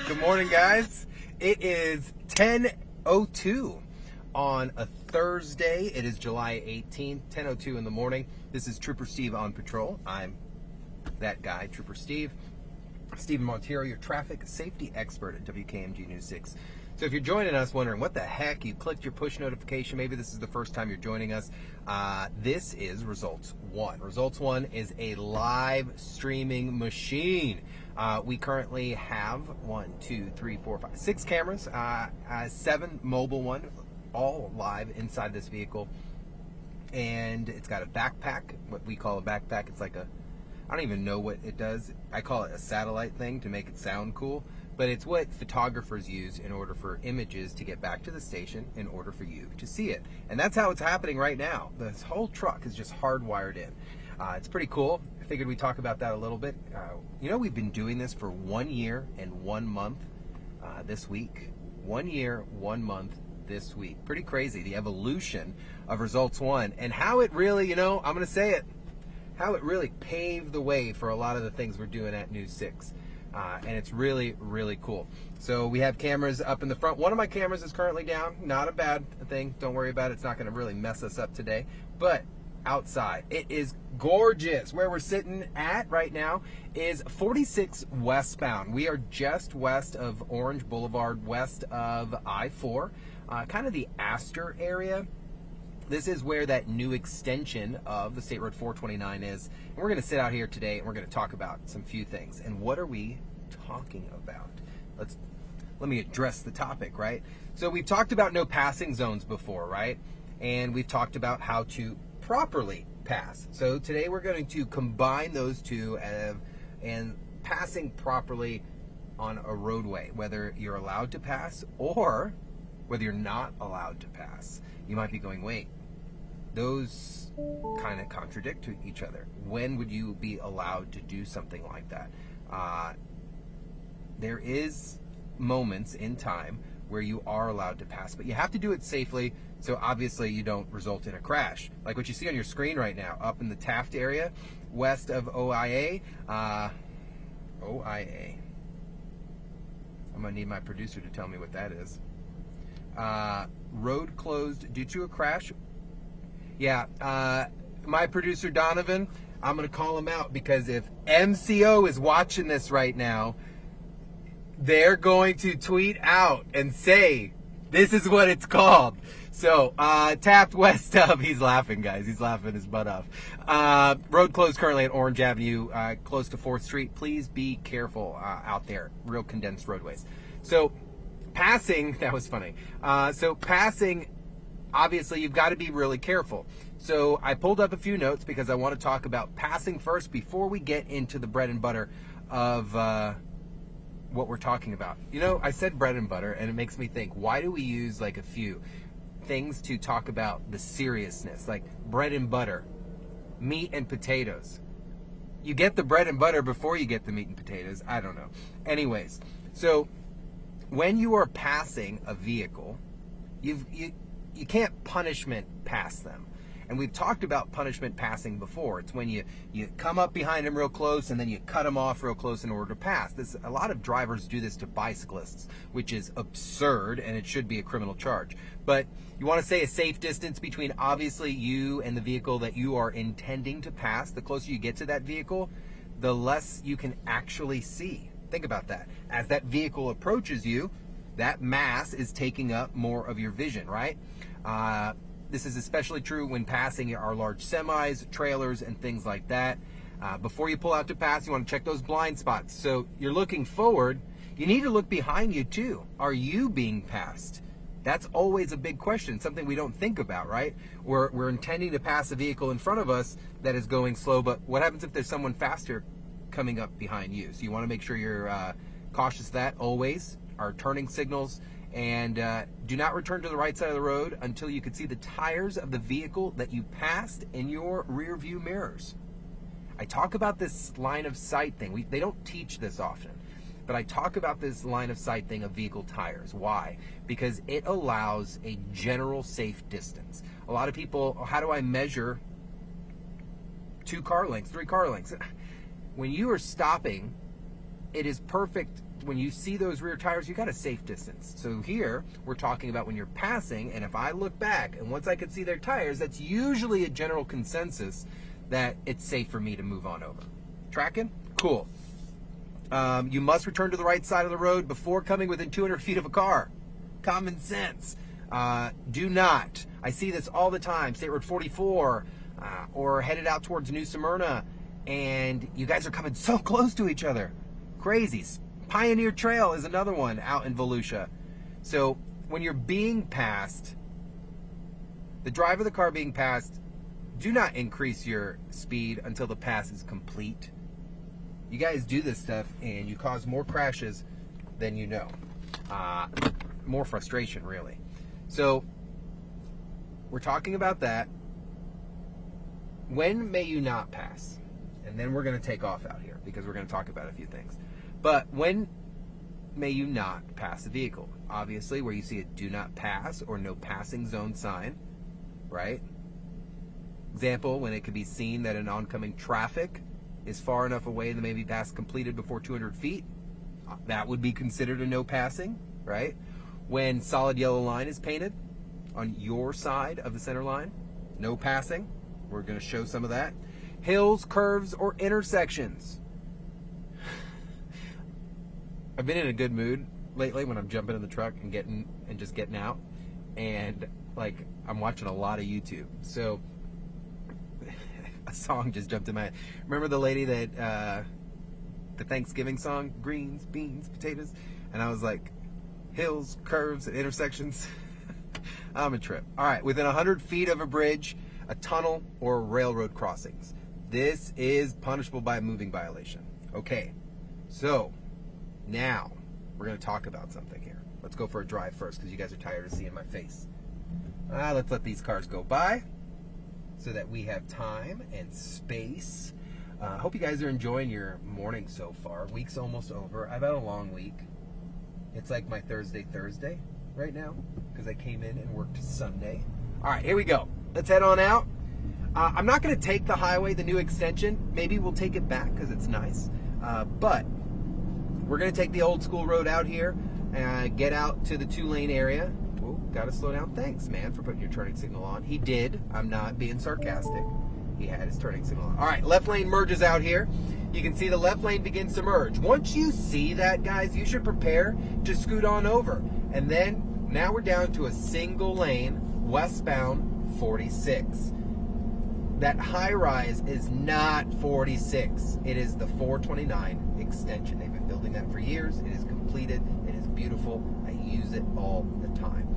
Good morning, guys. It is 10:02 on a Thursday. It is July 18th, 10:02 in the morning. This is Trooper Steve on patrol. I'm that guy, Trooper Steve. Stephen Monteiro, your traffic safety expert at WKMG News 6. So if you're joining us wondering what the heck, you clicked your push notification, maybe this is the first time you're joining us, this is Results One. Results One is a live streaming machine. We currently have 6 cameras, 7 mobile one, all live inside this vehicle. And it's got a backpack, what we call a backpack. It's like I don't even know what it does. I call it a satellite thing to make it sound cool, but it's what photographers use in order for images to get back to the station in order for you to see it. And that's how it's happening right now. This whole truck is just hardwired in. It's pretty cool. I figured we'd talk about that a little bit. We've been doing this for 1 year and 1 month this week. 1 year, 1 month this week. Pretty crazy, the evolution of Results One and how it really, I'm going to say it, how it really paved the way for a lot of the things we're doing at News 6. And it's really, really cool. So we have cameras up in the front. One of my cameras is currently down. Not a bad thing. Don't worry about it. It's not going to really mess us up today. But outside, it is gorgeous. Where we're sitting at right now is 46 westbound. We are just west of Orange Boulevard, west of I-4, kind of the Astor area. This is where that new extension of the State Road 429 is. And we're going to sit out here today and we're going to talk about some few things. And what are we talking about? Let me address the topic, right? So we've talked about no passing zones before, right? And we've talked about how to properly pass. So today we're going to combine those two and passing properly on a roadway, whether you're allowed to pass or whether you're not allowed to pass. You might be going, wait, those kind of contradict to each other. When would you be allowed to do something like that? There is moments in time where you are allowed to pass, but you have to do it safely, so obviously you don't result in a crash. Like what you see on your screen right now, up in the Taft area, west of OIA. OIA. I'm going to need my producer to tell me what that is. Road closed due to a crash. Yeah, my producer Donovan, I'm going to call him out because if MCO is watching this right now, they're going to tweet out and say, this is what it's called. So, Taft west of, he's laughing, guys. He's laughing his butt off. Road closed currently at Orange Avenue, close to 4th Street. Please be careful out there. Real condensed roadways. So, passing, that was funny. So passing, obviously you've got to be really careful. So I pulled up a few notes because I want to talk about passing first before we get into the bread and butter of what we're talking about. I said bread and butter and it makes me think, why do we use like a few things to talk about the seriousness, like bread and butter, meat and potatoes? You get the bread and butter before you get the meat and potatoes. I don't know. Anyways, so when you are passing a vehicle, you can't punishment pass them. And we've talked about punishment passing before. It's when you come up behind them real close and then you cut them off real close in order to pass. A lot of drivers do this to bicyclists, which is absurd and it should be a criminal charge. But you want to stay a safe distance between obviously you and the vehicle that you are intending to pass. The closer you get to that vehicle, the less you can actually see. Think about that. As that vehicle approaches you, that mass is taking up more of your vision, right? This is especially true when passing our large semis, trailers, and things like that. Before you pull out to pass, you want to check those blind spots. So you're looking forward. You need to look behind you too. Are you being passed? That's always a big question, something we don't think about, right? We're intending to pass a vehicle in front of us that is going slow, but what happens if there's someone faster coming up behind you? So you want to make sure you're cautious of that always. Our turning signals, and do not return to the right side of the road until you can see the tires of the vehicle that you passed in your rear view mirrors. I talk about this line of sight thing. They don't teach this often, but I talk about this line of sight thing of vehicle tires. Why? Because it allows a general safe distance. A lot of people, how do I measure 2 car lengths, 3 car lengths? When you are stopping it is perfect when you see those rear tires, you got a safe distance. So here we're talking about when you're passing, and if I look back and once I can see their tires, that's usually a general consensus that it's safe for me to move on over. Tracking? Cool. You must return to the right side of the road before coming within 200 feet of a car. Common sense. Do not. I see this all the time. State Road 44 or headed out towards New Smyrna, and you guys are coming so close to each other. Crazy. Pioneer Trail is another one out in Volusia. So when you're being passed, the driver of the car being passed, do not increase your speed until the pass is complete. You guys do this stuff and you cause more crashes than you know. More frustration, really. So we're talking about that. When may you not pass? And then we're going to take off out here because we're going to talk about a few things. But when may you not pass a vehicle? Obviously, where you see a do not pass or no passing zone sign, right? Example, when it can be seen that an oncoming traffic is far enough away that maybe pass completed before 200 feet, that would be considered a no passing, right? When solid yellow line is painted on your side of the center line, no passing. We're going to show some of that. Hills, curves, or intersections. I've been in a good mood lately when I'm jumping in the truck and just getting out, and like I'm watching a lot of YouTube. So a song just jumped in my head. Remember the lady that the Thanksgiving song, greens, beans, potatoes, and I was like, hills, curves, and intersections. I'm a trip. All right, within 100 feet of a bridge, a tunnel, or railroad crossings. This is punishable by a moving violation. Okay, so now we're going to talk about something here. Let's go for a drive first because you guys are tired of seeing my face. Let's let these cars go by so that we have time and space. I hope you guys are enjoying your morning so far. Week's almost over. I've had a long week. It's like my Thursday right now because I came in and worked Sunday. All right, here we go. Let's head on out. I'm not going to take the highway, the new extension. Maybe we'll take it back because it's nice. But we're going to take the old school road out here and get out to the 2-lane area. Whoa, got to slow down. Thanks, man, for putting your turning signal on. He did. I'm not being sarcastic. He had his turning signal on. All right, left lane merges out here. You can see the left lane begins to merge. Once you see that, guys, you should prepare to scoot on over. And then now we're down to a single lane westbound 46. That high rise is not 46. It is the 429 extension. They've been building that for years. It is completed. It is beautiful. I use it all the time.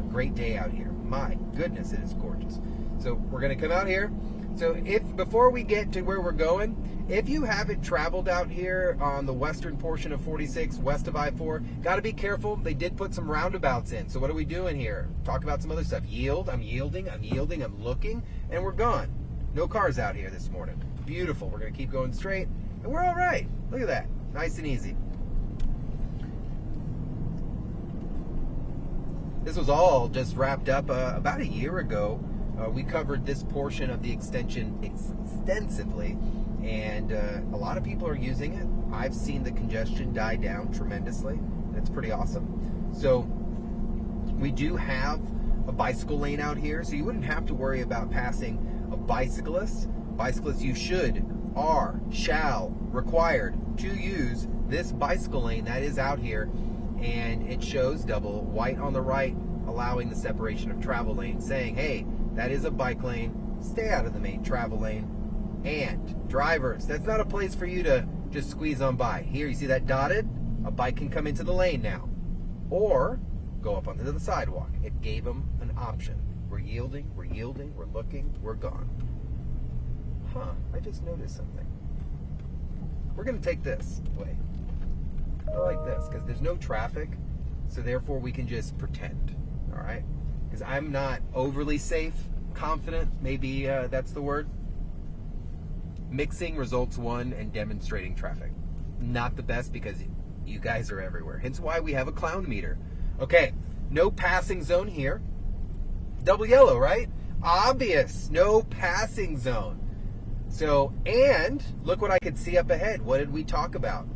Great day out here. My goodness, it is gorgeous. So we're going to come out here. So before we get to where we're going, if you haven't traveled out here on the western portion of 46 west of I-4, got to be careful. They did put some roundabouts in. So what are we doing here? Talk about some other stuff. Yield. I'm yielding. I'm looking, and we're gone. No cars out here this morning. Beautiful. We're going to keep going straight, and we're all right. Look at that. Nice and easy. This was all just wrapped up about a year ago. We covered this portion of the extension extensively, and a lot of people are using it. I've seen the congestion die down tremendously. It's pretty awesome. So we do have a bicycle lane out here, so you wouldn't have to worry about passing a bicyclist. Bicyclists, you shall required to use this bicycle lane that is out here, and it shows double white on the right, allowing the separation of travel lanes, saying, hey, that is a bike lane. Stay out of the main travel lane. And drivers, that's not a place for you to just squeeze on by. Here, you see that dotted? A bike can come into the lane now. Or go up onto the sidewalk. It gave them an option. We're yielding, we're looking, we're gone. Huh, I just noticed something. We're going to take this way. I like this because there's no traffic, so therefore we can just pretend, all right? Because I'm not overly safe, confident, maybe that's the word. Mixing results one and demonstrating traffic. Not the best because you guys are everywhere. Hence why we have a clown meter. Okay, no passing zone here. Double yellow, right? Obvious, no passing zone. So, and look what I could see up ahead. What did we talk about?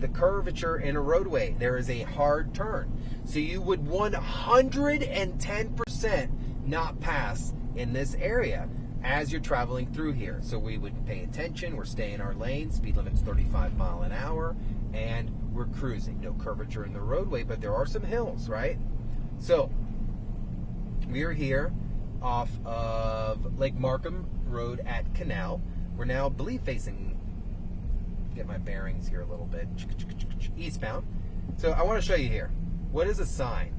the curvature in a roadway. There is a hard turn. So you would 110% not pass in this area as you're traveling through here. So we would pay attention. We're staying in our lane. Speed limit's 35 miles an hour, and we're cruising. No curvature in the roadway, but there are some hills, right? So we are here off of Lake Markham Road at Canal. We're now, I believe, facing, get my bearings here a little bit, eastbound. So I want to show you here. What is a sign?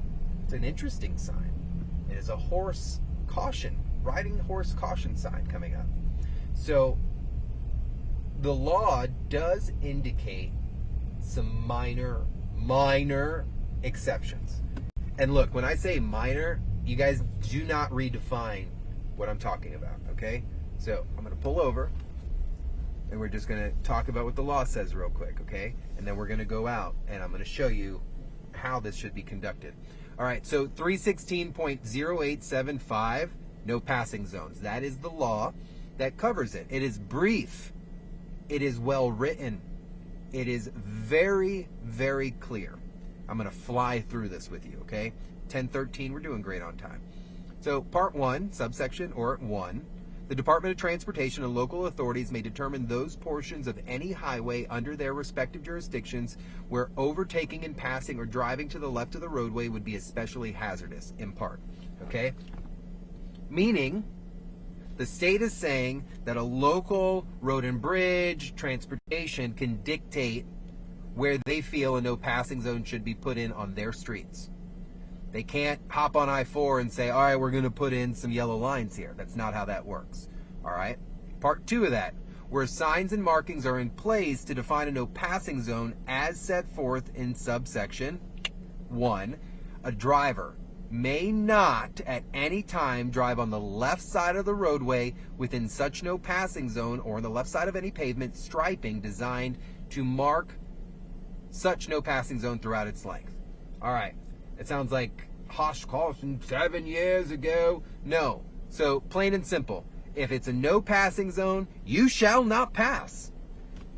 It's an interesting sign. It is a horse caution, riding horse caution sign coming up. So the law does indicate some minor exceptions. And look, when I say minor, you guys do not redefine what I'm talking about, okay? So I'm going to pull over, and we're just going to talk about what the law says real quick, okay? And then we're going to go out, and I'm going to show you how this should be conducted. All right, so 316.0875, no passing zones. That is the law that covers it. It is brief. It is well written. It is very, very clear. I'm going to fly through this with you, okay? 10:13, we're doing great on time. So part 1, subsection or 1, the Department of Transportation and local authorities may determine those portions of any highway under their respective jurisdictions where overtaking and passing or driving to the left of the roadway would be especially hazardous, in part, okay? Meaning, the state is saying that a local road and bridge transportation can dictate where they feel a no passing zone should be put in on their streets. They can't hop on I-4 and say, all right, we're going to put in some yellow lines here. That's not how that works. All right. Part 2 of that, where signs and markings are in place to define a no passing zone as set forth in subsection 1, a driver may not at any time drive on the left side of the roadway within such no passing zone or on the left side of any pavement striping designed to mark such no passing zone throughout its length. All right. It sounds like Hosh Carlson 7 years ago. No. So plain and simple. If it's a no passing zone, you shall not pass.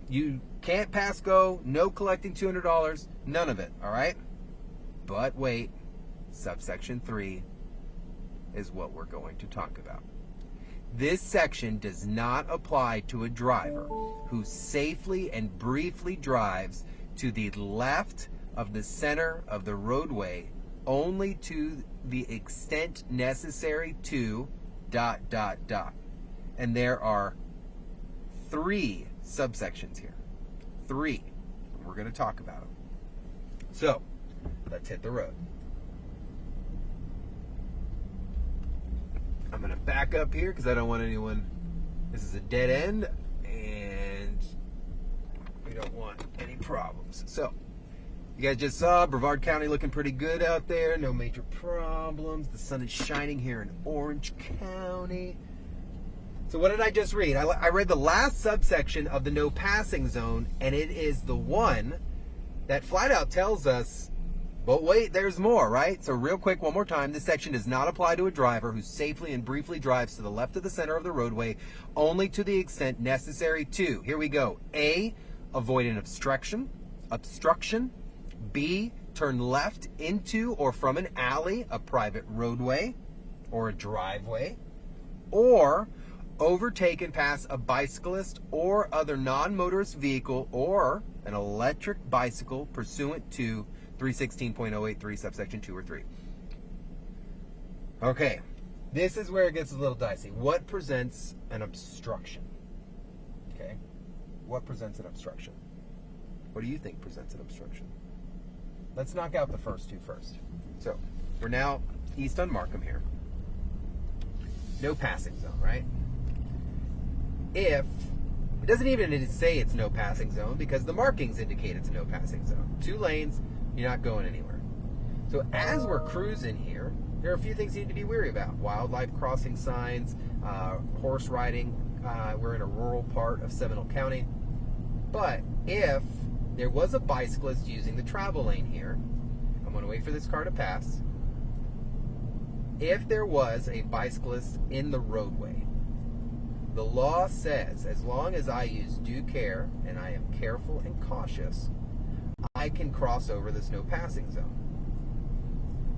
You can't pass go, no collecting $200, none of it. All right. But wait. Subsection 3 is what we're going to talk about. This section does not apply to a driver who safely and briefly drives to the left of the center of the roadway only to the extent necessary to ... And there are 3 subsections here. 3. We're going to talk about them. So, let's hit the road. I'm going to back up here because I don't want anyone... This is a dead end, and we don't want any problems. So, you guys just saw Brevard County looking pretty good out there. No major problems. The sun is shining here in Orange County. So what did I just read? I read the last subsection of the no passing zone, and it is the one that flat out tells us, but wait, there's more, right? So real quick, one more time, this section does not apply to a driver who safely and briefly drives to the left of the center of the roadway only to the extent necessary to, here we go, A, avoid an obstruction, B, turn left into or from an alley, a private roadway, or a driveway, or overtake and pass a bicyclist or other non-motorist vehicle or an electric bicycle pursuant to 316.083 subsection 2 or 3. Okay, this is where it gets a little dicey. What presents an obstruction? Okay, what presents an obstruction? What do you think presents an obstruction? Let's knock out the first 2 first. So, we're now east on Markham here. No passing zone, right? If, it doesn't even say it's no passing zone because the markings indicate it's a no passing zone. 2 lanes, you're not going anywhere. So as we're cruising here, there are a few things you need to be wary about. Wildlife crossing signs, horse riding. We're in a rural part of Seminole County. But if there was a bicyclist using the travel lane here, I'm going to wait for this car to pass. If there was a bicyclist in the roadway, the law says as long as I use due care and I am careful and cautious, I can cross over this no passing zone.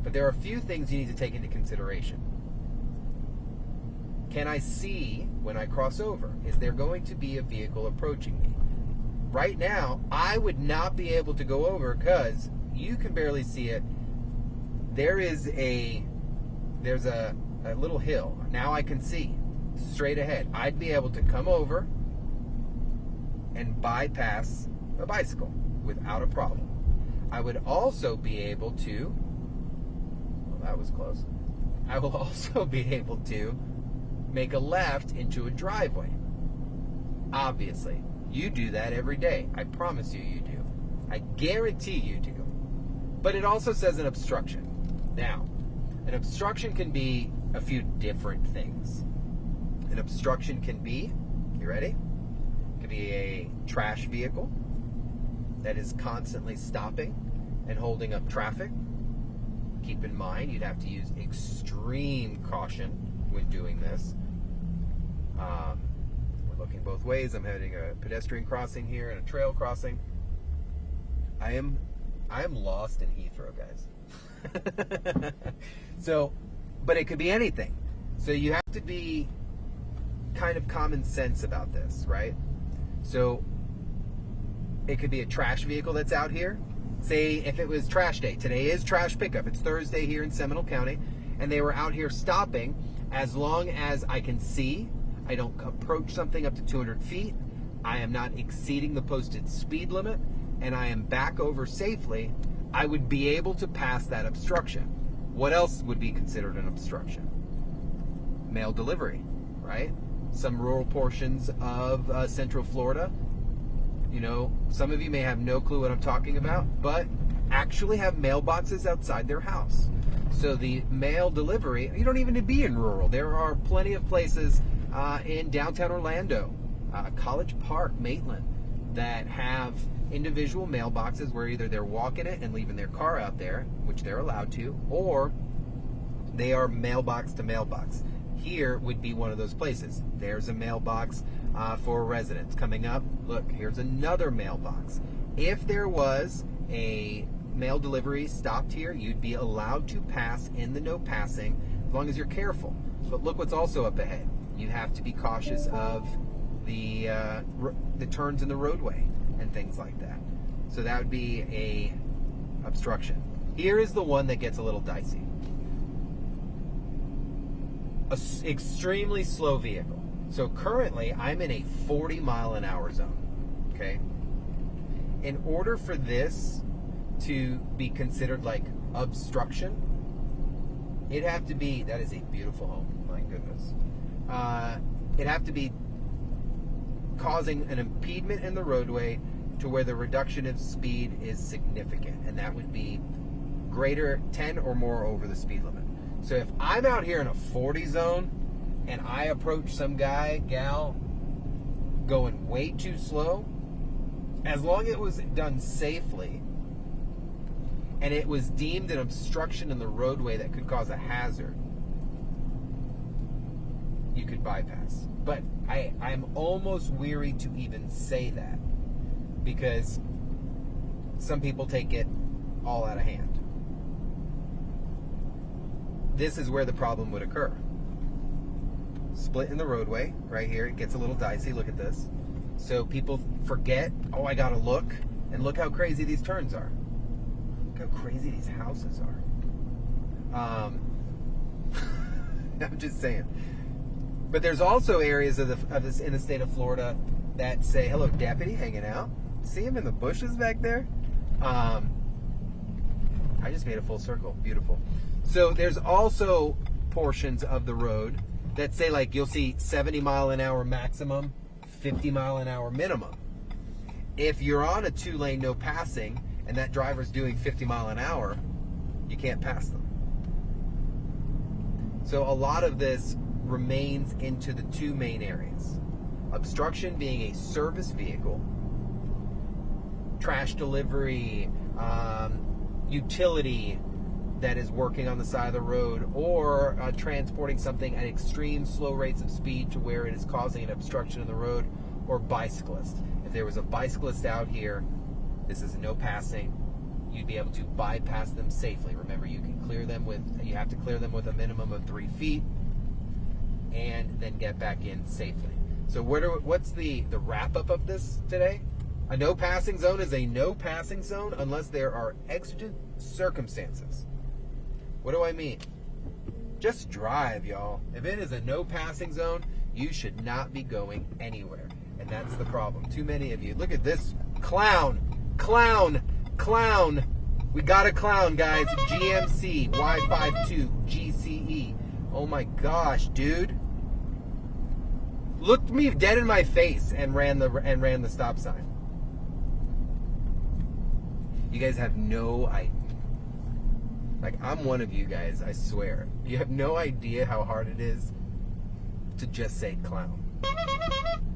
But there are a few things you need to take into consideration. Can I see when I cross over? Is there going to be a vehicle approaching me? Right now, I would not be able to go over because you can barely see it. There's a little hill. Now I can see straight ahead. I'd be able to come over and bypass a bicycle without a problem. I would also be able to, well, that was close. I will also be able to make a left into a driveway. Obviously, you do that every day. I promise you, you do. I guarantee you do. But it also says an obstruction. Now, an obstruction can be a few different things. An obstruction can be, you ready? It could be a trash vehicle that is constantly stopping and holding up traffic. Keep in mind, you'd have to use extreme caution when doing this. We're looking both ways. I'm heading a pedestrian crossing here and a trail crossing. I am lost in Heathrow, guys. So, but it could be anything. So you have to be kind of common sense about this, right? So it could be a trash vehicle that's out here. Say if it was trash day. Today is trash pickup. It's Thursday here in Seminole County, and they were out here stopping. As long as I can see, I don't approach something up to 200 feet, I am not exceeding the posted speed limit, and I am back over safely, I would be able to pass that obstruction. What else would be considered an obstruction? Mail delivery, right? Some rural portions of Central Florida, you know, some of you may have no clue what I'm talking about, but actually have mailboxes outside their house. So the mail delivery, you don't even need to be in rural. There are plenty of places in downtown Orlando, College Park, Maitland, that have individual mailboxes where either they're walking it and leaving their car out there, which they're allowed to, or they are mailbox to mailbox. Here would be one of those places. There's a mailbox for residents. Coming up, look, here's another mailbox. If there was a mail delivery stopped here, you'd be allowed to pass in the no passing as long as you're careful. But look what's also up ahead. You have to be cautious of the turns in the roadway and things like that. So that would be a obstruction. Here is the one that gets a little dicey. An extremely slow vehicle. So currently I'm in a 40-mile-an-hour zone. Okay. In order for this to be considered like obstruction, it'd have to be, that is a beautiful home, my goodness. It'd have to be causing an impediment in the roadway to where the reduction of speed is significant, and that would be greater 10 or more over the speed limit. So if I'm out here in a 40 zone and I approach some guy, gal, going way too slow, as long as it was done safely and it was deemed an obstruction in the roadway that could cause a hazard, you could bypass. But I'm almost weary to even say that because some people take it all out of hand. This is where the problem would occur. Split in the roadway, right here. It gets a little dicey. Look at this. So people forget, oh, I gotta look. And look how crazy these turns are. Look how crazy these houses are. I'm just saying. But there's also areas of this in the state of Florida that say, hello, deputy, hanging out. See him in the bushes back there? I just made a full circle. Beautiful. So there's also portions of the road that say, like, you'll see 70-mile-an-hour maximum, 50-mile-an-hour minimum. If you're on a 2-lane no passing and that driver's doing 50 mile an hour, you can't pass them. So a lot of this remains into the two main areas. Obstruction being a service vehicle, trash delivery, utility that is working on the side of the road, or transporting something at extreme slow rates of speed to where it is causing an obstruction in the road, or bicyclists. If there was a bicyclist out here This is no passing. You'd be able to bypass them safely. Remember, you have to clear them with a minimum of 3 feet, and then get back in safely. So what's the wrap up of this today? A no passing zone is a no passing zone unless there are exigent circumstances. What do I mean? Just drive, y'all. If it is a no passing zone, you should not be going anywhere. And that's the problem. Too many of you. Look at this clown. We got a clown, guys. GMC Y52 GCE. Oh my gosh, dude. Looked me dead in my face and ran the stop sign. You guys have no idea. Like, I'm one of you guys, I swear. You have no idea how hard it is to just say clown.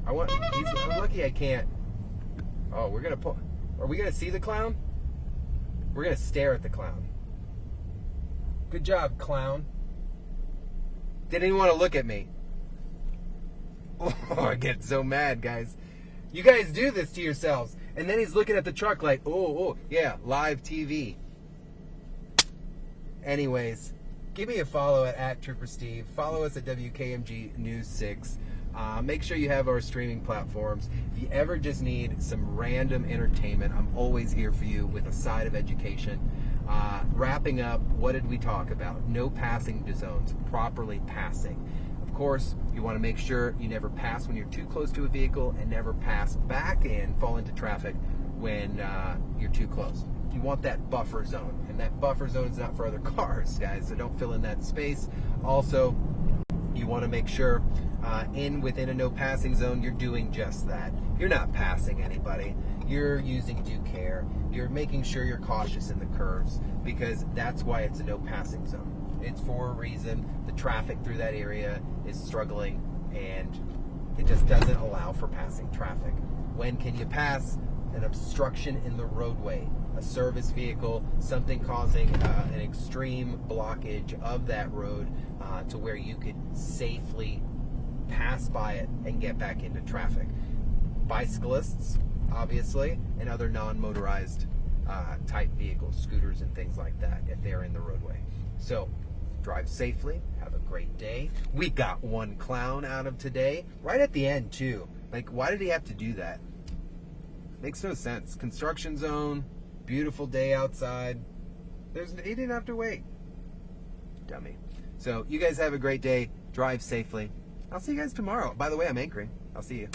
I'm lucky I can't. Oh, are we gonna see the clown? We're gonna stare at the clown. Good job, clown. Didn't even want to look at me. Oh, I get so mad, guys. You guys do this to yourselves. And then he's looking at the truck like, oh, yeah, live TV. Anyways, give me a follow at Trooper Steve. Follow us at WKMG News 6. Make sure you have our streaming platforms. If you ever just need some random entertainment, I'm always here for you with a side of education. Wrapping up, what did we talk about? No passing zones, properly passing. Of course, you want to make sure you never pass when you're too close to a vehicle and never pass back and fall into traffic when you're too close. You want that buffer zone, and that buffer zone is not for other cars, guys, so don't fill in that space. Also, you want to make sure within a no passing zone, you're doing just that. You're not passing anybody. You're using due care. You're making sure you're cautious in the curves, because that's why it's a no passing zone. It's for a reason. The traffic through that area is struggling, and it just doesn't allow for passing traffic. When can you pass? An obstruction in the roadway, a service vehicle, something causing an extreme blockage of that road to where you could safely pass by it and get back into traffic. Bicyclists, obviously, and other non-motorized type vehicles, scooters and things like that, if they're in the roadway. So, drive safely, have a great day. We got one clown out of today, right at the end too. Like, why did he have to do that? Makes no sense. Construction zone, beautiful day outside. He didn't have to wait. Dummy. So, you guys have a great day. Drive safely. I'll see you guys tomorrow. By the way, I'm anchoring. I'll see you.